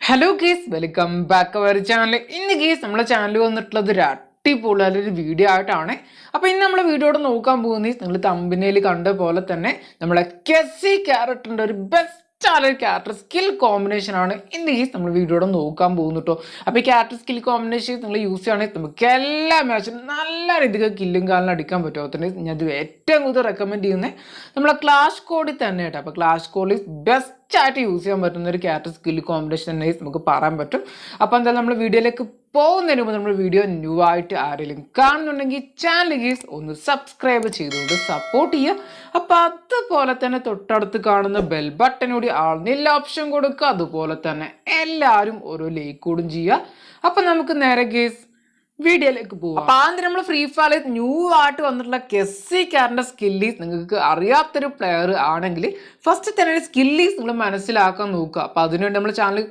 Hello guys, welcome back our channel. ഇന്ന് guys നമ്മളെ channel വന്നിട്ടുള്ളത് ഒരു അടിപൊളിയൊരു വീഡിയോ ആയിട്ടാണ്. അപ്പോൾ ഇന്ന് നമ്മൾ വീഡിയോയോട് നോക്കാൻ പോകുന്നത് നിങ്ങൾ തമ്പനയിൽ കണ്ട പോലെ തന്നെ നമ്മളെ കെസ്സി ക്യാരക്ടറിൻ്റെ ഒരു ബെസ്റ്റ് ക്യാരക്ടർ സ്കിൽ കോമ്പിനേഷൻ ആണ് ഇന്ന് ഗേസ് നമ്മൾ വീഡിയോയോട് നോക്കാൻ പോകുന്നു കേട്ടോ. അപ്പോൾ ഈ ക്യാരക്ടർ സ്കിൽ കോമ്പിനേഷൻ നിങ്ങൾ യൂസ് ചെയ്യുകയാണെങ്കിൽ നമുക്ക് എല്ലാ മാച്ചും നല്ല രീതിക്ക് കില്ലും കാലിനും അടിക്കാൻ പറ്റുമോ. തന്നെ ഞാൻ ഇത് ഏറ്റവും കൂടുതൽ റെക്കമെൻഡ് ചെയ്യുന്നത് നമ്മളെ ക്ലാഷ് കോഡിൽ തന്നെ കേട്ടോ. അപ്പോൾ ക്ലാഷ് കോഡിൽ ബെസ്റ്റ് ആയിട്ട് യൂസ് ചെയ്യാൻ പറ്റുന്ന ഒരു ക്യാരക്ടർ സ്കിൽ കോമ്പിനേഷൻ തന്നെ നമുക്ക് പറയാൻ പറ്റും. അപ്പോൾ എന്തായാലും നമ്മൾ വീഡിയോയിലേക്ക് പോകുന്നതിന് മുമ്പ് നമ്മൾ വീഡിയോ ന്യൂ ആയിട്ട് ആരെങ്കിലും കാണുന്നുണ്ടെങ്കിൽ ചാനൽ ഗീസ് ഒന്ന് സബ്സ്ക്രൈബ് ചെയ്തുകൊണ്ട് സപ്പോർട്ട് ചെയ്യുക. അപ്പോൾ അതുപോലെ തന്നെ തൊട്ടടുത്ത് കാണുന്ന ബെൽ ബട്ടൺ കൂടി ആളുന്നില്ല ഓപ്ഷൻ കൊടുക്കുക. അതുപോലെ തന്നെ എല്ലാവരും ഓരോ ലൈക്ക് കൂടും ചെയ്യുക. അപ്പം നമുക്ക് നേരെ ഗീസ് വീഡിയോയിലേക്ക് പോവാം. അപ്പൊ ആദ്യം നമ്മൾ ഫ്രീ ഫയറിൽ ന്യൂ ആയിട്ട് വന്നിട്ടുള്ള കെസ്സി ക്യാരക്ടറിന്റെ സ്കില്ലീസ് നിങ്ങൾക്ക് അറിയാത്തൊരു പ്ലെയർ ആണെങ്കിൽ ഫസ്റ്റ് തന്നെ സ്കില്ലീസ് നിങ്ങൾ മനസ്സിലാക്കാൻ നോക്കുക. അപ്പൊ അതിനുവേണ്ടി നമ്മുടെ ചാനൽ